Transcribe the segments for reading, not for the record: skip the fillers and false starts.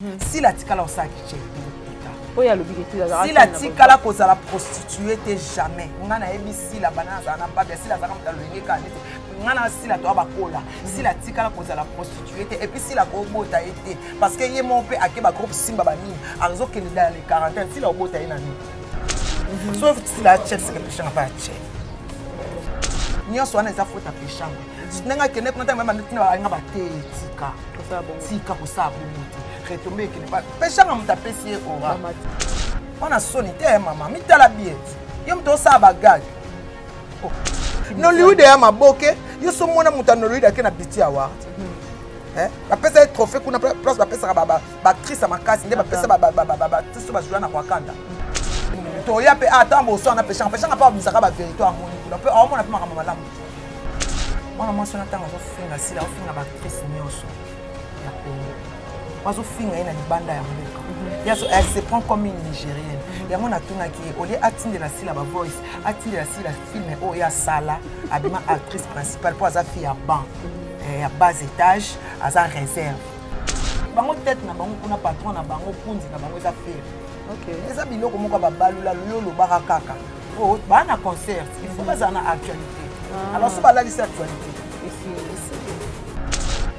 Si la tikala au sac chez Si la tikala cause la prostituée t'es jamais. On a si la banane ça n'a pas si la banane dans le canette. On a si la toi bakola. Si la tikala cause la prostituée et puis si la gobo t'a été parce que y mon père a que ba groupe simba bani. Arzo que dans les quarantaine si la gobo t'a été nani. Sauf si la chef c'est que péché n'a pas chef. Ni on soit na za faute à péché. Nenga kene kuna tanga mama tina nga ba te tika. Tika ko sa bonite. Retomber qui n'est pas péché nga mutapé si ora. On a sonité maman, mi tala biet. Yo mto sa bagage. No liude ya maboke, yo so mona mutano liude ke na biti awa. La pesa trophée kuna place la pesa ba actrice makasi nde ba pesa ba tiso ba jouer na kwakanda. To ya pe atambo so na péché nga pa bisaka ba vérité amoni kuna pe au mona pe makama malamu. Mwana mwaso na tanga zo finga sila o finga ba actrice nyoso. Ya ko wazo finga ina libanda ya mboka. Elle se prend comme une Nigérienne. Il y a mon atuna qui est au lieu d'atteindre la syllabe voice, atteindre la syllabe film où il y a Sala, abima actrice principale pour sa fille à banc, à bas étage, à sa réserve. Bango tête na bango kuna patron na bango pundi na bango za faire. OK. Eza biloko moko ba balula lolo barakaka. Oh, ba na concert, il faut pas na actualité. Alors ça ba la liste actualité. Ici.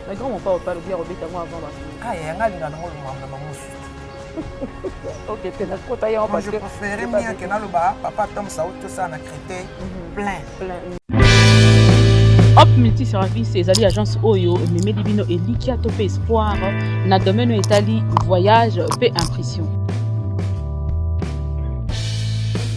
La grand mon pas le bien Robert avant ba. Ah, il y a un gars dans le monde. Ok, tu n'as pas taillé en parce que je préférais mieux que dans le bas, papa Tom Saoud, tout ça, on a créé plein. Hop multiservice ezali agence oyo memeli bino elikia tope espoir na domaine etali voyage pe impression.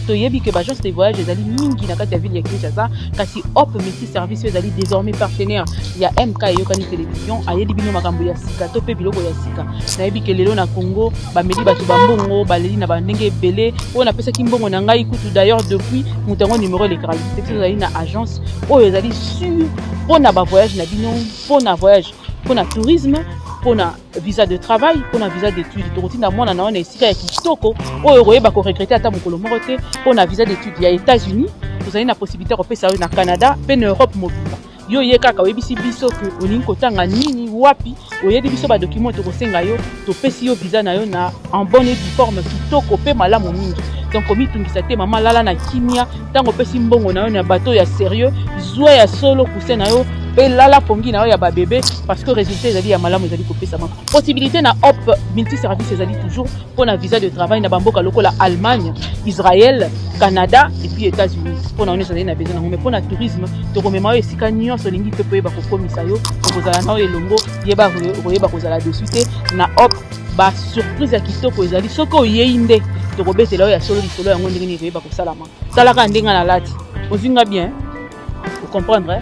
Toyebi que l'agence de voyage ezali mingi na kati ya ville ya Kinshasa kasi Hop multiservice ezali désormais partenaire. Il y a MK Yokani télévision ayeli bino makambo ya sika to pe biloko ya sika. Nayebi ke lelo na Congo bameli bato bambongo baleli na bandenge ebele oyo napesa ki mbongo na ngai kutu d'ailleurs depuis mutango numéro les caractéristiques ezali na agence oyo ezali sûr pona ba voyage na bino pona voyage pona tourisme pona visa de travail pona visa d'études tokotinda mwana na wana esika ya kitoko oyo koyeba ko regretter ata mokolo moko te pona visa d'études ya États-Unis vous avez la possibilité de repérer na Canada pe na Europe mobile yo ye kaka oyebisi biso ke olingi kotanga nini wapi oyebi biso ba document tokosenga yo topesi yo visa na yo na en bonne et due forme kitoko pe malamu mingi donc komi tungisa te mama lala na kimia tango pesi mbongo na yo na bateau ya sérieux zwa ya solo kuse na yo pe lala pongi na yo ya ba bébé parce que résultat ezali ya malamu ezali kopesa ma possibilité na Hop multi service ezali toujours pour na visa de travail na bamboka lokola Allemagne, Israël, Canada et puis États-Unis pour na on ezali na besoin mais pour na tourisme to komema yo esika nyonso lingi pe po yeba ko komisa yo kozala na yo elongo yeba koyeba kozala dessus te na Hop ba surprise ya kitoko ezali soko oyinde to kobetela yo ya solo lisolo yango ndenge ni koyeba kosalama salaka ndenga na lati ozinga bien vous comprendre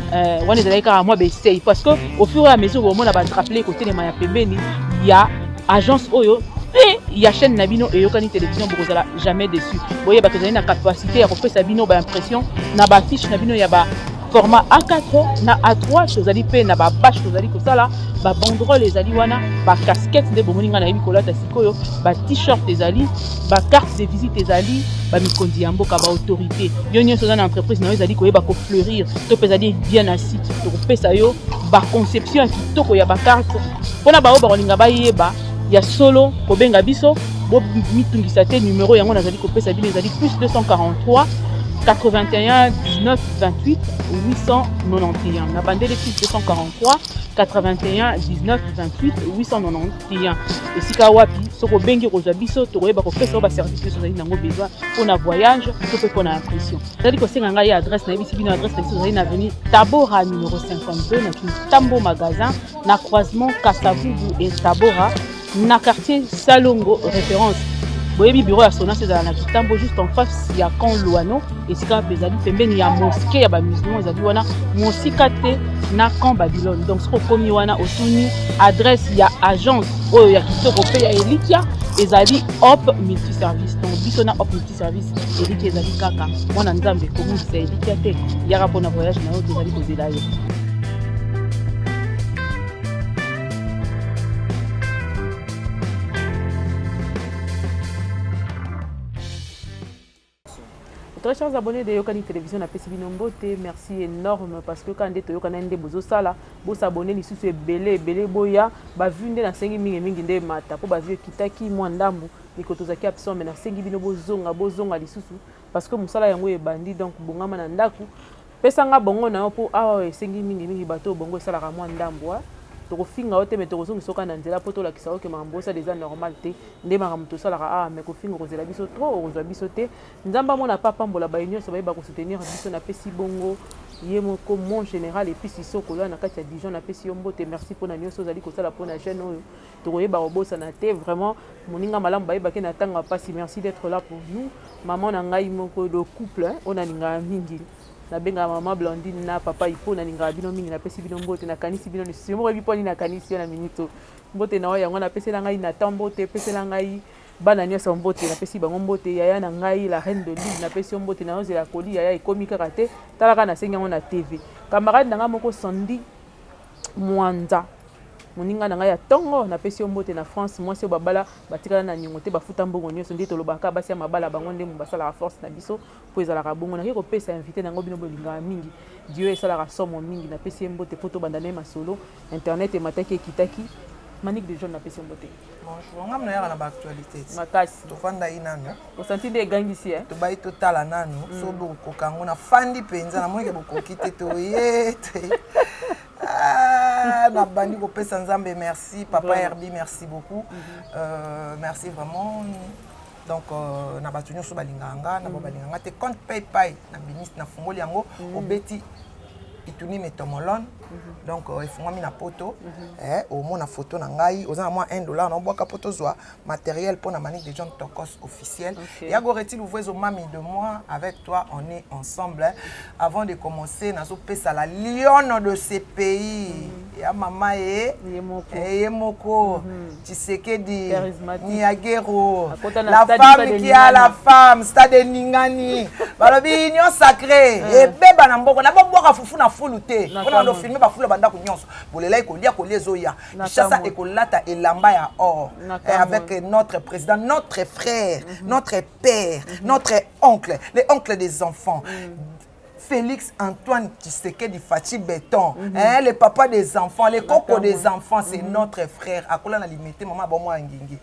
on est allé car moi essaye parce que au fur et à mesure où on a rappeler côté les maya pembeni il y a agence oyo et il y a chaîne nabino et yokani télévision bokozala jamais dessus voyez ba que na capacité à refaire sa bino ba impression na ba fiche nabino ya ba format A4 na A3 tozali pe na ba bâche tozali kosala ba banderole ezali wana ba casquette de bomoninga na yebi kolata sikoyo ba t-shirt ezali ba carte de visite ezali ba mikondi ya mboka ba autorité yo nyonso na entreprise na yo ezali koyeba ko fleurir to ezali bien assis to kopesa yo ba conception ya kitoko ya ba carte pona ba oba kolinga ba yeba ya solo kobenga biso bo mitungisa te numéro yango nazali kopesa bino ezali plus 243 81 19 28 891 na bandele plus 243 81 19 28 891 esika wapi soko bengi kozwa biso tokoyeba kopesa ba service nyonso ezali nango besoin mpona voyage to pe mpona impression ezali kosenga ngai adresse na yebisi bino adresse na biso ezali na avenue Tabora numéro 52 na Tambo magasin na croisement Kasavubu et Tabora na quartier Salongo référence boyebi bureau ya Sonas ezala na Kitambo juste en face ya Camp Luano esika bezali pembeni ya mosquée ya ba musulmans ezali wana mosika te na Camp Babylone donc soko komi wana otuni adresse ya agence oyo ya kitoko pe ya Elikia ezali Hop multi service donc biso na Hop multi service Elikia ezali kaka mwana nzambe komi sa Elikia te yaka pona voyage na yo ezali kozela yo. Très chers abonnés de Yokani Télévision na pesi bino mbote, merci énorme parce que quand ndé Yokana ndé bozo sala, bo s'abonner li susu ebele boya, ba vu ndé na sengi mingi ndé mata po ba vu kitaki mwa ndambu likotozaki absent mais na sengi bino bozonga li susu parce que musala yango ebandi donc bongama na ndaku. Pesa nga bongo na yo po awa sengi mingi bato bongo sala ka mwa ndambu tokofinga ote mais tokozongi soka na nzela po tolakisa oke makambo ça déjà normal te nde makambo tosalaka mais kofinga kozela biso trop okozwa biso te nzamba mona papa mbola baunion bayeba kosoutenir biso na pesi bongo ye moko mon général et puis sisoko na kati ya Dijon na pesi yo mbote merci mpona nyonso ozali kosala mpona chaîne oyo tokoyeba kobosana te vraiment moninga malamu bayebaki na ntango pasi merci d'être là pour nous maman na ngai moko le couple on alinga mingi na benga maman Blondine na papa ipo na linga bino mingi na pesi bino mbote na kanisi bino ni simo rebi poni na kanisi na minito mbote na yango na pesi la ngai na tambote pesi la ngai bana nyonso mbote na pesi bango mbote yaya na ngai la reine de l'île na pesi mbote na ozela koli yaya ikomi kaka te talaka na senga na TV camarade na nga moko Sandi Mwanza moninga na ngai ya tongo na pesi mbote na France moi se babala batikala na nyongo te bafuta mbongo nyonso ndito lobaka basi ya mabala bango nde mbasala la force na biso po ezala ka bongo na ko pesa invité nango bino bolinga mingi Dieu esala ka somo mingi na pesi mbote poto bandane masolo internet e mataki ekitaki Manique de jaune na pesi mbote bonjour ngam na yaka na ba actualité makasi to fanda inano o senti de gangisi to bai to tala nano so bo ko kango na fandi penza na moike bo ko kite to yete na bandi ko pesa nzambe merci papa Herbie merci beaucoup merci vraiment donc na batu nyonso balinganga na balinganga te compte PayPal na ministre na fungoli yango obeti ituni metomolone donc ifungami na poto au moins na photo na ngai oza na moi $1 na boka poto zwa matériel pour na Manique de John Tokos officiel et agoretil ouvrir au mami de moi avec toi on est ensemble avant de commencer nazo pesa la lionne de ce pays ya mama Yemoko Tshisekedi Niagero la femme qui a la femme stade Ningani balobi union sacrée et beba na mboko na boboka fufu na fulute on a filmé ba fulu banda ko nyonso bolela ikolia ko lezoya chassa ekolata elamba ya or avec notre président notre frère notre père notre oncle les oncles des enfants Félix Antoine Tshisekedi Fachi Béton, le papa des enfants, les cocos des enfants, c'est notre frère. Akola na limité maman bon moi ngingi.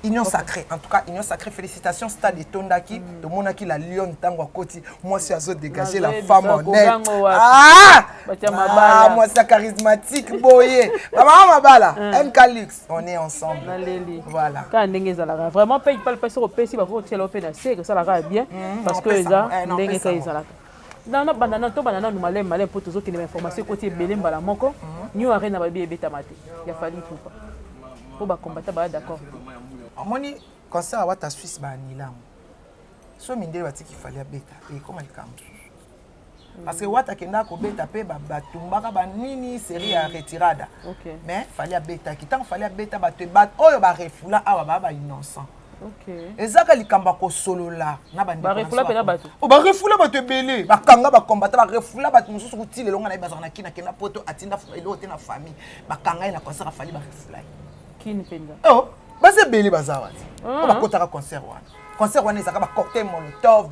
Union sacrée, en tout cas, union sacrée, félicitations, Stade de Tondaki, de Monaki, la Lyon, Tango Koti, moi, c'est à dégager la femme honnête. Moi, c'est charismatique, boye. Maman, Mabala, MK Lux, on est ensemble. Voilà. Quand on est vraiment, paye pas le passe au PC, il faut que tu aies que ça va bien, parce que ça, on est là. Non, non, banana, to banana, nous malem pour tous autres qui informations côté belem balamoko, nous arena babi et betamate. Il a fallu tout pas. Pour ba combattre, ba d'accord. Moni concert à Wata Suisse banila. So mindele bati qu'il fallait beta et comment il camp. Parce que Wata kenda ko beta pe ba tumbaka ba nini série à retirada. Mais fallait beta qui tant fallait beta ba te bat oyo ba refula awa ba innocent. OK. Ezaka likamba ko solo la na bandi. Ba refula pe na bato. O ba refula ba te belé ba kanga ba combattre ba refula ba mususu kutile longa na bazana kina kena poto atinda elo te na famille ba kanga ina concert fallait ba refula. Kini penza. Oh base beli bazawati ko bakotaka concert wana ezaka ba cocktail molotov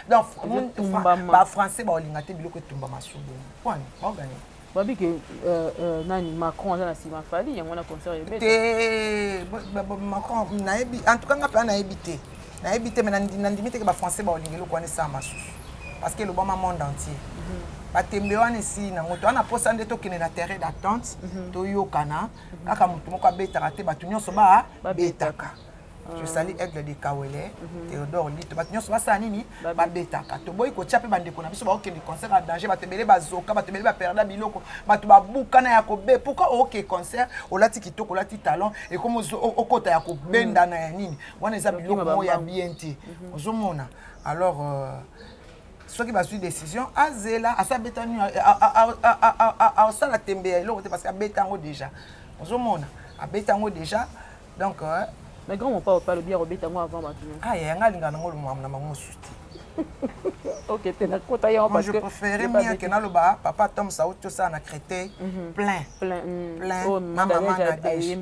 donc ba français ba olinga te biloko etumba masubu kwani bagani babi ke nani Macron na sima fali yango na concert ebete Macron naebi en tout cas ngapa naebi te mais nandimi te ke ba français ba olinga lokwane sa masusu parce que le bon monde entier batembe wana si na moto ana posa nde tokende na terrain d'attente toyokana kaka moto moko abetaka te bato nyonso babetaka je sali aigle de Kawele Théodore Lito bato nyonso basala nini babetaka toboyi kotia mpe bandeko na biso baokende concert à danger bato ebele bazoka bato ebele baperda biloko bato babukana ya kobe pourquoi oke concert olati kitoko olati talent ekomi okota ya kobendana ya nini wana eza biloko moko ya bien te ozomona alors ceux qui va suivre décision azela asa betanu a ça la tembe eloko parce que betango déjà ozomona a betango déjà donc mais grand mon pas le bien betango avant maintenant ah ya ngalinga nango lumwa na mango suti Ok, t'es là, quand t'as moi je préférais mieux que dans le bas papa Tom ça tout ça na crété plein maman na déjà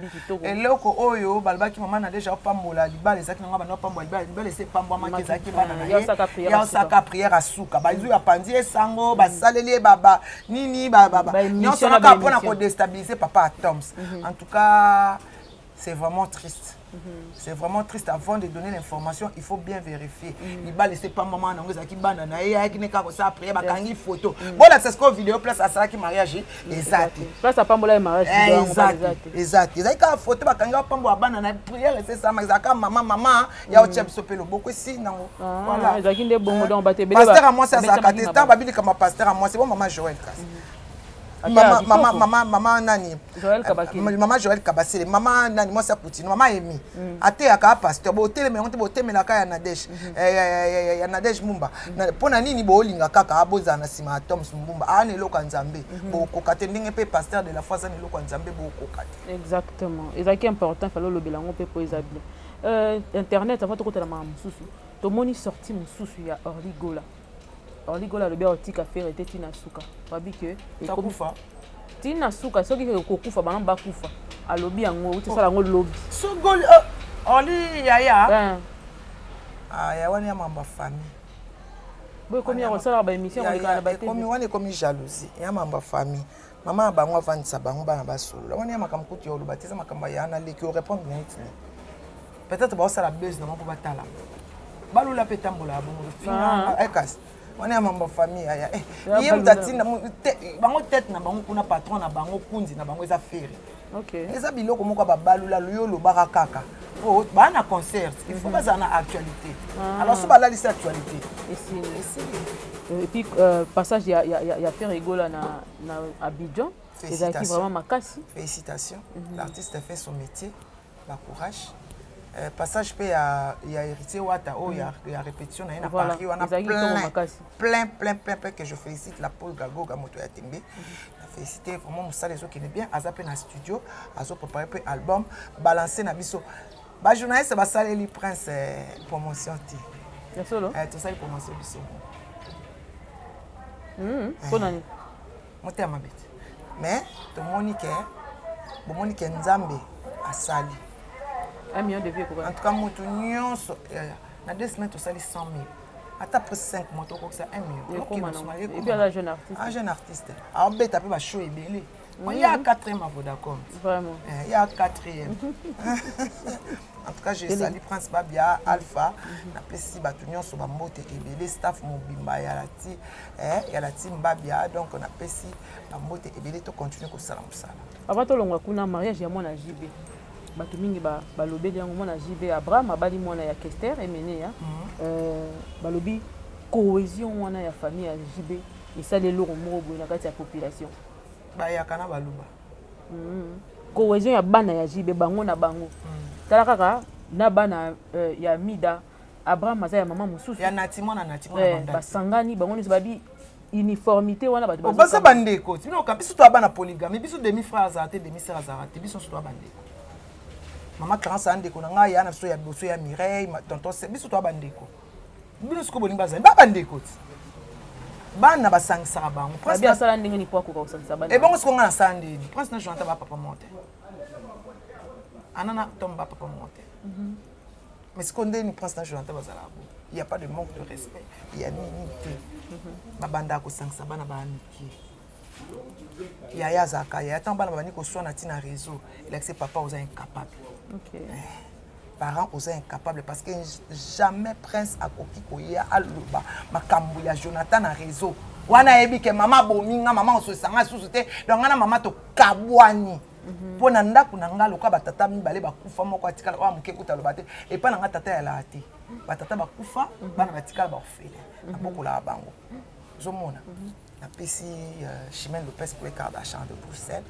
et loko oyo balbaki maman na déjà pambola libala ezaki na ngaba na pambola libala ese pambwa ma kezaki bana na ye ya saka prière asuka bazu ya pandi esango basaleli baba nini baba nyonso na pona ko déstabiliser papa Tom en tout cas c'est vraiment triste. C'est vraiment triste. Avant de donner l'information, il faut bien vérifier. Il va laisser pas maman dans les équipes banana et qui n'est qu'à ça après bakangi photo. Bon là c'est ce qu'on vidéo place à ça qui mariage exact. Place à pas mon mariage. Exact. Ils ont photo bakangi pas mon banana prière c'est ça mais ça maman il y a autre chose pelo beaucoup si non. Voilà. Ils ont des bons dans bateau. Pasteur à moi c'est ça quand temps babili comme pasteur à moi c'est bon maman Joël Kass. Maman nani Joël Kabakile maman Joël Kabasile maman nani moi ça poutine maman Emi ate aka pasteur botelé mais on te botelé la kaya Nadège ya Nadège Mumba pona nini bolinga kaka aboza na sima Tom Mumba ane loka nzambe boko kate ndenge pe pasteur de la foi ça ne loka nzambe boko kate exactement et ça qui est important fallait le bilango pe pour bien internet avant de côté la maman mususu to moni sorti mususu ya Orligola Orligola le bien otika faire était tina suka babi que et kokufa tina suka soki ke kokufa bana ba kufa alobi yango uti sala ngo lobby so gol oli yaya ya wani ya mamba famille boy komi ya sala ba émission ko kana ba komi wani komi jalousie ya mamba famille maman bango avandisa bango bana basolo wani ya makamkuti ya olubatiza makamba ya na leki o répondre net peut-être ba sala base na mo batala balula petambola bongo fina ekas on est un membre de famille aya yé mutatina bango tête na bango kuna patron na bango kundi na bango eza faire OK eza biloko moko ba balula luyo lo barakaka po ba na concert il faut pas en actualité alors so ba la liste actualité et puis passage il y a faire rigola na Abidjan c'est vraiment makasi félicitations l'artiste a fait son métier ba courage passage il y a hérité Wata il y a répétition il y a Paris on a plein que je félicite la Paul Gago Gamoto ya Tembe féliciter vraiment Moussa les autres qui est bien azapé na studio azo préparer peu album balancer na biso ba journaliste ba saleli prince promotion ti ya solo tout ça promotion biso bonani motema bête mais to monique nzambe asali 1 million de vies quoi. En tout cas, moto nyonso na 2 semaines to sali 100 000. Ata après 5 mois to ko ça 1 million. Et puis un jeune artiste. Un jeune artiste. Alors beta pe ba show ebele. Il y a 4e à Vodacom. Vraiment. Il y a 4e. En tout cas, je salue Prince Babia Alpha na pesi batu nyonso ba mbote ebele staff mobimba ya la team Babia donc on a pesi ba mbote ebele to continuer ko sala musala. Avant to longwa kuna mariage ya mona JB. Bato mingi balobeli yango mona JB Abraham abali mwana ya Kester emene ya balobi cohésion wana ya famille ya JB esali eloko moko boye na kati ya population bayaka na baluba cohésion ya bana ya JB bango na bango tala kaka na bana ya Mida Abraham aza ya mama mosusu ya natima basangani bango nyonso babi uniformité wana bato baza bandeko bino biso to abana polygamie biso demi frère azate demi sœur azate biso so to bandeko Maman Clarence andeko na ngai yana so ya boso ya Mireille tonton c'est biso to bandeko bino siko bolinga za ba bandeko bana basangisa bango prince bien sala ndenge ni kwa ko basangisa bana e bongo siko ngana sande prince na jonata ba papa monte anana tomba papa monte mais siko ndeni prince na jonata bazala bo il y a pas de manque de respect il y a minité babanda ko sangisa bana ba amitié Yaya Zaka, il y a tant de gens qui sont dans réseau. Il a que papa est incapable. Ok. Parents sont incapables parce que jamais prince a coquille koya aluba makambuya Jonathan na réseau. Wana ebi ke mama bominga mama so sanga susute donc na mama to kabwani. Pona ndako na nga loka batata mibale bakufa moko atikala wa muke kuta lobate et pas na tata ya lati. Batata bakufa bana batikala ba ofele. Aboko la bango. Zomona. La PC Chimène Lopez pour les cartes d'achat de Bruxelles.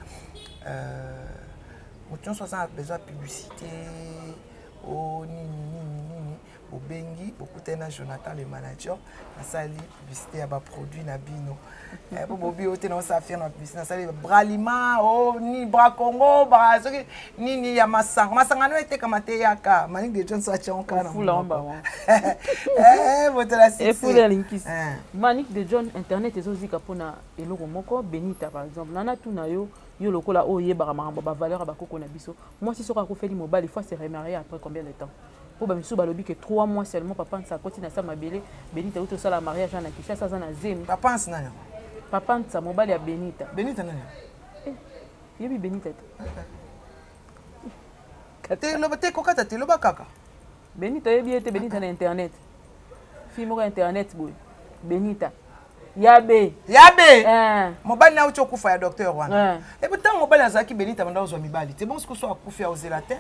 Nous avons besoin de publicité. bobengi bokutana Jonathan le manager nasali publicité ya ba produit na bino po bobi ote na sa faire na publicité nasali bralima ni bra Congo ba soki nini ya masanga no ete kama te yaka Manique de John sa chonka na fulamba botela et fula linkis Manique de John internet ezozika pona eloko moko Benita par exemple nana tuna yo lokola oyeba makambo ba valeur ba koko na biso moi si soka ko feli mobile il faut se remarier après combien de temps pour bamisu balobi que 3 mois seulement papa sa koti na sa mabele Benita uto sala mariage na Kinshasa za na zemi papa nana papa sa mobile ya Benita nani yebi Benita te lo te kokata te lo bakaka Benita yebi ete Benita na internet film ko internet boy Benita Yabe mobali na ucho kufa ya docteur wana et pourtant mobali azaki Benita banda ozwa mibali te bon sikoso akufi ya ozela te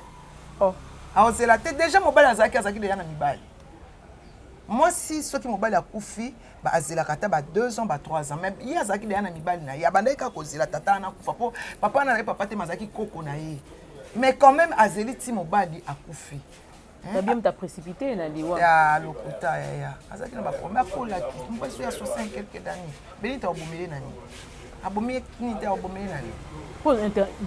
aozela te déjà mobali azaki déjà na mibali moi si soki mobali akufi ba azela kata ba 2 ans ba 3 ans mais il azaki déjà na mibali na ya banda ka kozela tata na kufa po papa na papa te mazaki koko na ye mais quand même azeli ti mobali akufi t'as bien t'a précipité na liwa ya lokuta ya azaki na ba première fois la mpeso ya 65 quelques années Benita obomele nani abomele ni te obomele nani pour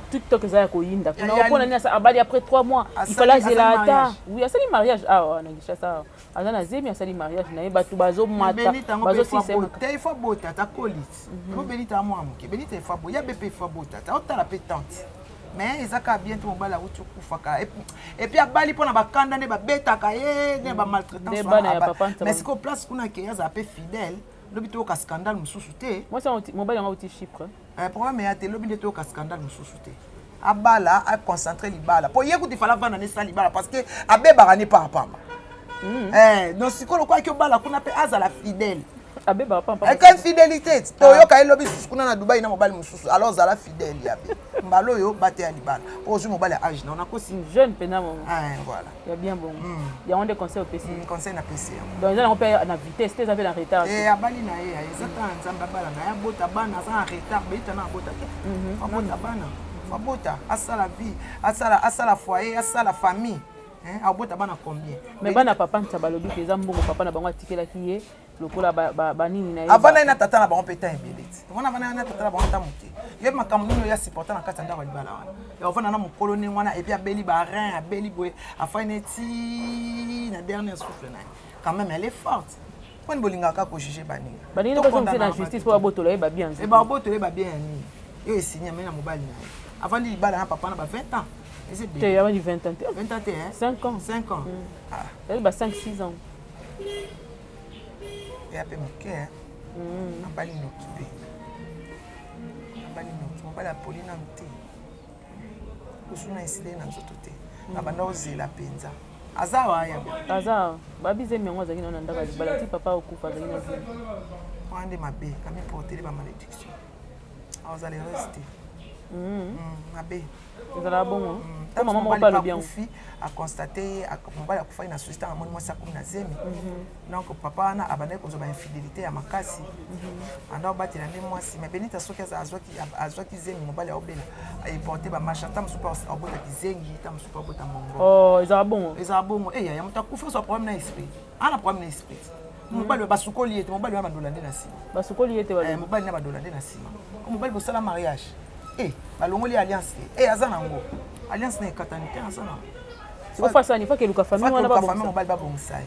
TikTok za ko yinda kuna opona ni sa abali après 3 mois il fallait zelata oui asali mariage na Kinshasa azana zemi asali mariage na batu bazo mata bazo système te il faut bota ta colite ko Benita moi amuke Benita il faut bo ya BP il faut bota ta otala pétante mais ezaka bientôt mobala utu kufaka et puis abali pona bakanda ne babetaka ye ne ba maltraitance mais siko place kuna ke yaza pe fidèle lobi to ka scandale mususu te moi ça mobile nga uti Chypre problème ya te lobi to ka scandale mususu te abala a concentrer libala po ye kuti fala vana ne sa libala parce que abeba ne pa pamba non siko lo kwa ki obala kuna pe azala fidèle abeba pamba avec infidélité to yo ka lobi kuna na Dubai na mobile mususu alors zala fidèle ya be mbalo yo bate ya libala po zo mobile âge na on a kosi jeune penamo voilà ya bien bon ya on des conseils au PC conseil na PC donc on peut na vitesse tu avais en retard abali na ye ezata nzamba bala na ya bota bana za en retard beta na bota te bota bana bota asala vie asala foyer asala famille abota bana combien mais bana papa nta balobi peza mbongo papa na bango atikela kiye lokola ba nini na ye avant na tata na bango peta embeleti wana bana na tata na bango tamuke ye makambo nino ya supporter na kata ndako libala wana ya ovana na mokolo ne wana et puis abeli ba rein abeli boy afaineti na dernier souffle na quand même elle est forte quand bolinga ka ko juger baninga baninga ba songi na justice pour abotola ye ba bien et ba abotola ba bien ni yo esigné mais na mobali na avant libala na papa na ba 20 ans tu as 20 ans 20 ans 5 ans elle ba 5-6 ans et après moké abali nokibe abali noki mobali apolina mte kusuna isile na nzoto te abanda ozela penza azawa ya aza babize mengo azaki na ndaka libala ti papa okufa azaki na zini wande mabe kami porter ba malédiction azali rester mabe ezala bongo ta maman moko balobi akufi a constater mobali akufa na société na moni mwasi akumi na zemi donc papa wana abandaki kozwa ba infidélité ya makasi anda obatela nde mwasi mais Benita soki azwaki zemi mobali aobela eporte bamarche ta mosusu abotaki zengi ta mosusu abota mongo ezala bongo ya moto akufi ozwa problème na esprit ana problème na esprit mobali basukoli ye te mobali wana badola nde na nsima basukoli ye te mobali na badola nde na nsima mobali bosala mariage balongoli alliance te aza nango alliance na ekatani te aza nango sifasani fakeluka famille wana famille mobali babongisa ye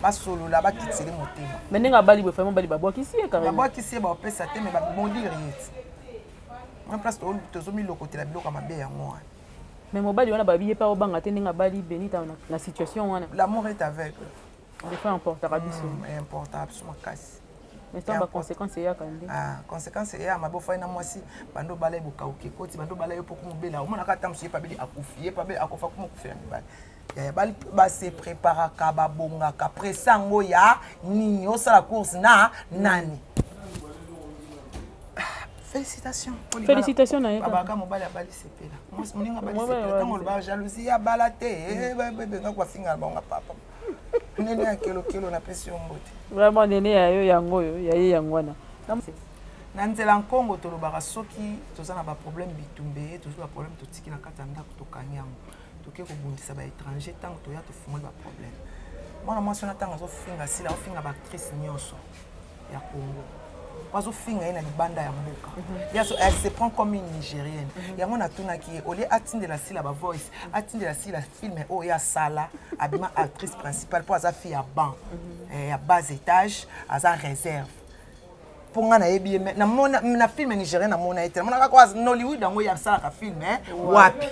basolola bakiteli motema mais ndenge abali boye famille mobali babwakisi ye carrément babwakisi ye baopesa te mais babondire ye ti mwa place tozomilokotela biloko ya mabe yango wana mais mobali wana babi ye mpe obanga te ndenge abali Benita na situation wana l'amour est aveugle des fois importaka biso importaka biso makasi mais ça ba conséquence ya kande conséquence ya mabe ofai na mwasi bando bala ebokauke koti bando bala yo poko mobela omona kata musu ye pabeli akufi ye pabeli akofa kuma kufela mibali ya bali base préparaka babongaka presango ya nini osala course na nani félicitations na ye babaka mobali abali sepela mwasi moninga abali sepela tango loba jalousie ya bala te benga kwa finga bango papa nene ya kilo na pesi yo mbote vraiment nene ya yo yango oyo ya ye yango wana na nzela nkongo tolobaka soki toza na baproblème bitumbe tozwi baproblème totiki na kati ya ndako tokangi yango toke kobundisa baétranger ntango toya tofungoli baproblème mwana mwasi wana ntango azofinga sila azofinga baactrice nyonso ya Congo bazofinga ye na libanda ya mboka elle se prend comme une nigérienne yango natunaki ye olie atindela sila bavoice atindela sila filme oyo asala abima actrice principale mpo aza fille ya ban ya bas étage aza réserve mpo nga nayebi ye na filme nigérien namona ye te namona kaka Nollywood yango ye asalaka filme wapi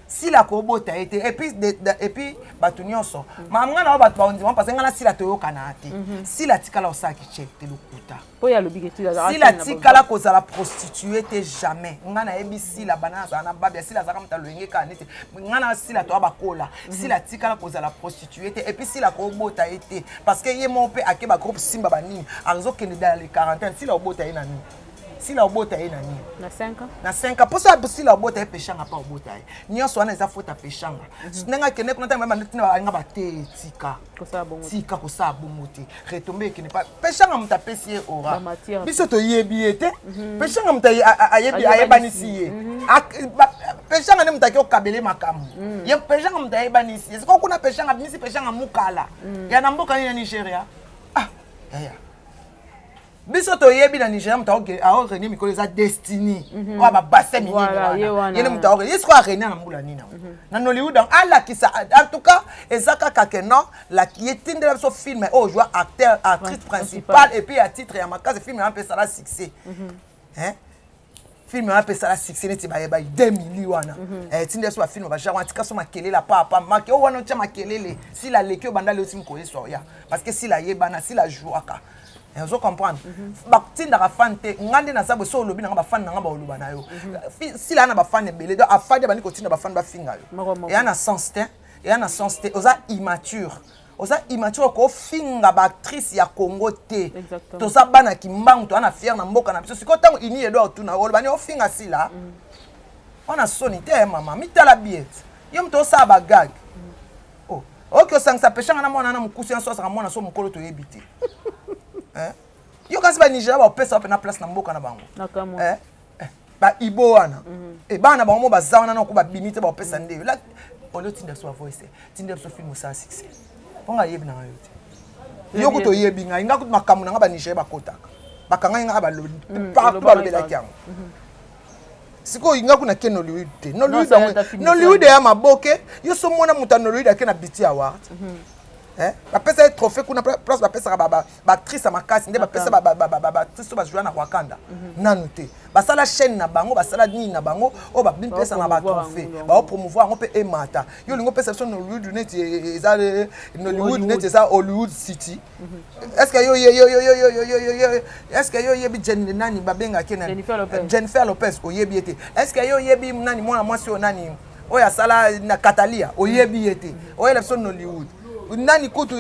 sila kobota ete et puis bato nyonso mamanga na bato baondima parce que ngana sila toyokana ate sila tikala osaki check te lokuta po ya lobiki sila tikala kozala prostituée te jamais ngana yebi sila bana za na babia sila zaka mta loyenge ka nete ngana sila to abakola sila tikala kozala prostituée te et puis sila kobota ete parce que ye mon pe akeba groupe simba banini azo kende dans les quarantaine sila obota ina nini sila obota ye nani na 5 ans na 5 ans posa sila obota ye peshanga pa obota ye nyonso wana eza fota peshanga nenga kene kuna tanga manditina nga bate tika kosala bongo tika kosala bongo te retombe kene pa peshanga mutapesi ye ora biso to yebi ete peshanga muta ayebi ayebanisi ye peshanga ne mutaki okabele makamu ye peshanga muta ayebanisi ye siko kuna peshanga bimisi peshanga mukala ya na mboka ni na Nigeria ya biso to yebi na Nigeria muta o reni mikolo eza destiny o ba basse minini wana yene muta o reni yesko a reni na mbula nina na Nollywood ala kisa en tout cas ezaka kakeno la qui etindela so film o joue acteur actrice principale et puis à titre ya makaze film un peu ça la succès hein film un peu ça la succès neti ba 2 millions wana tindela so film ba genre antika so makelela papa make o wana tia makelele si la lekio bandale aussi mkoye so ya parce que si la yebana si la jouaka vous comprenez batinda ka fan te ngande na sabo so lobi na ba fan na ba oluba na yo si la na ba fan ebele do afade bani ko tinda ba fan ba finga yo et ana sens te oza immature ko finga ba actrice ya Congo te to sa bana kimbangu to ana fier na mboka na biso siko tango ini edo otuna oluba ni o finga sila ona soni te mama mitala biet yo mto sa ba gag okay osangisa peshanga na mwana na mukusi yanso saka mwana so mukolo to yebite yo kasi ba Nigeria ba opesa pe na place na mboka na bango ba ibo wana e bana bango ba zawana na ko ba binite ba opesa ndeyo la olo tinda so voice tinda so film sa succès ponga yebi na yo te yo ko to yebi nga inga ko makamu na ba Nigeria ba kotaka bakanga nga ba lo partout ba lo bela kyango siko inga kuna ke Nollywood te Nollywood ya maboke yo so mona muta Nollywood akena biti award ba pesa trophée kuna place ba pesa ba actrice makasi nde ba pesa ba actrice ba jouer na Wakanda nanu te ba sala chaîne na bango ba sala nini na bango o ba bin pesa na ba trophée ba o promouvoir ngo pe emata yo lingo pesa so Nollywood net eza Nollywood net eza Hollywood City est-ce que yo est-ce que yo yebi nani ba benga kena Jennifer Lopez o yebi ete est-ce que yo yebi nani mwana mwasi o nani o ya sala na Catalia o yebi ete o yela so Nollywood nani kutu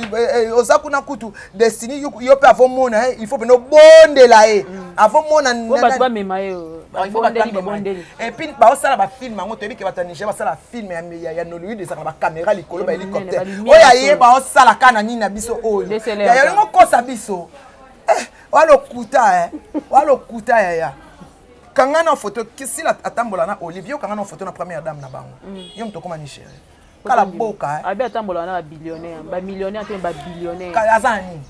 osakuna kutu destiny yo pe avant mona il faut no bondela avant mona nani ba mema bondeli et puis ba osala ba film ngo to biki batanisha ba sala film ya Nollywood ça ba caméra likolo ba hélicoptère oya ye ba osala kana nini na biso oyo ya ngo kosa biso walo kuta ya kanga na photo kisila atambola na Olivier kanga na photo na première dame na bango yo mtoko manishere kala boka abi atambola na billionnaire ba millionnaire te ba billionnaire kala zani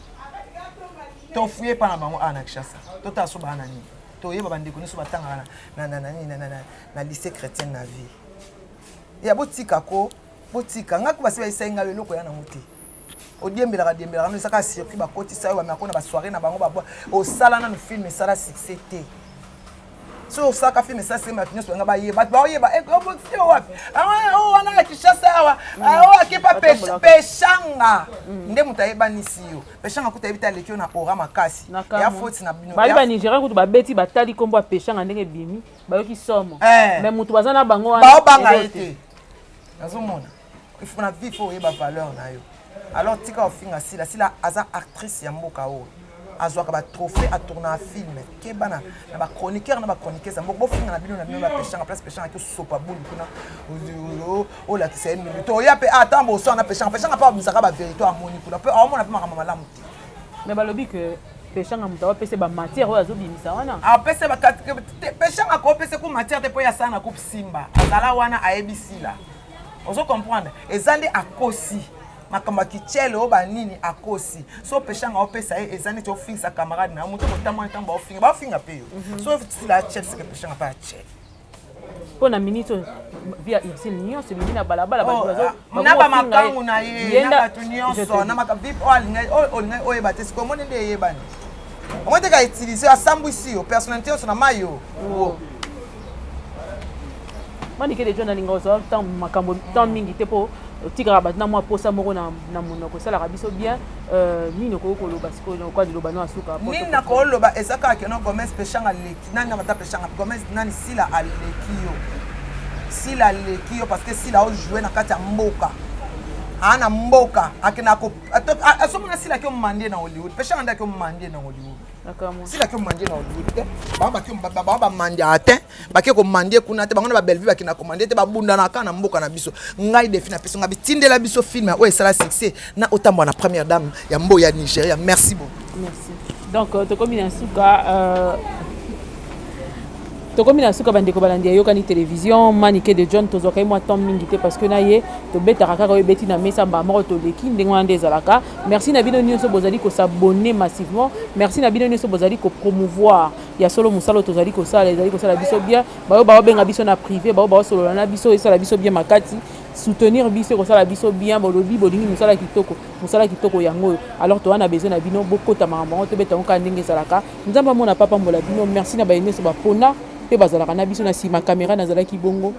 to fuye pa na bango ana kishasa to ta so ba na ni to yeba bandeko ni so batanga na lycée chrétien na vie ya botika ngako basi isenga leloko ya na muti odiembela no saka circuit ba kotisa yo ba makona ba soirée na bango ba o sala na no film sala succès te so saka film ça c'est maintenant so nga ba yeba ba yeba fi wapi wana kishasa awa akipa peshanga nde mutayeba nisiyo peshanga kutayebita lekio na ora makasi ya faute na bino ba Nigeria kutu ba beti batali kombo peshanga ndenge bimi ba yoki somo mais mutu bazana bango wana ba banga ete nazomona il faut na vivre yeba valeur na yo alors tika ofinga sila aza actrice ya mboka o azwaka ba trophée a tourner un film kebana na ba chroniqueur na ba chroniqueuse mboko finga na bino na peshanga place peshanga ki sopa bulu kuna o la kisa eni to ya pe atambo so na peshanga pa bisaka ba vérité amoni kuna pe au mona pe makama malamu te mais balobi que peshanga mutawa pese ba matière o azobimisa wana pese ba peshanga ko pese ko matière te po ya sana coupe simba azala wana a ebisila ozo comprendre ezande akosi makamba kichele oba nini akosi so peshanga opesa ezani to finga camarade na muto kotama ntamba ofinga ba finga peyo so la chef c'est que peshanga pas chef pour na minute via Ibsil Nyon c'est bimina balabala na ba makangu na ye na ba tunionso na makabip o ebate siko moni nde yebani on te ka utiliser à sambwisi o personnalité on na mayo mani ke de jona linga so tant makambo tant mingi te po tika ba na moi posa moko na monoko sala biso bien nini ko loba siko kwa de loba no asuka nini na ko loba ezaka ke no Gomez peshanga leki nani na mata peshanga Gomez nani sila alekio parce que sila o jouer na kati ya mboka ana mboka akina ko asomona sila ke mande na Hollywood peshanga ndake mande na Hollywood sila ke mande na Hollywood te ba mande atin bake ko mande kuna te bangona ba belle vie bakina ko mande te ba bunda na kana mboka na biso ngai defina peso ngabi tindela biso film o esala succès na otambwa na première dame ya mbo ya Nigeria merci beaucoup merci donc to komina suka to komina suka bandeko balandi yokani télévision manike de John tozoka moi temps mingi te parce que na ye to betaka kaka beti na mesa ba moko to leki ndengwa nde zalaka merci na bino nyonso bozali ko s'abonner massivement merci na bino nyonso bozali ko promouvoir ya solo musalo tozali ko sala ezali ko sala biso bien ba benga biso na privé ba solo na biso esala biso bien makati soutenir biso ko sala biso bien bolobi bolingi musala kitoko yango alors to wana besoin na bino bokota makambo to beta ko ndenge zalaka nzamba mona papa mbola bino merci na ba nyonso ba pona pe bazalaka na biso na sima caméra nazalaki bongo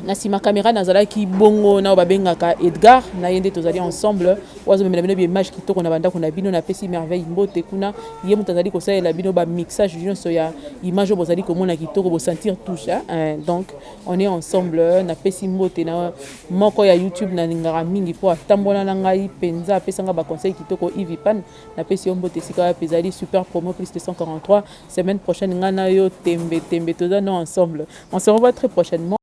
na sima caméra nazalaki bongo na babengaka Edgar na yende tozali ensemble wazo memela bino image kitoko na banda kuna bino na pesi merveille mbote kuna ye mutazali ko sala bino ba mixage nyonso ya image bozali komona kitoko bo sentir touche donc on est ensemble na pesi mbote na moko ya YouTube na ngara mingi po atambola na ngai penza pesanga ba conseil kitoko Ivipan na pesi mbote sika pezali super promo plus de 143 semaine prochaine ngana yo tembe tozana ensemble on se revoit très prochainement.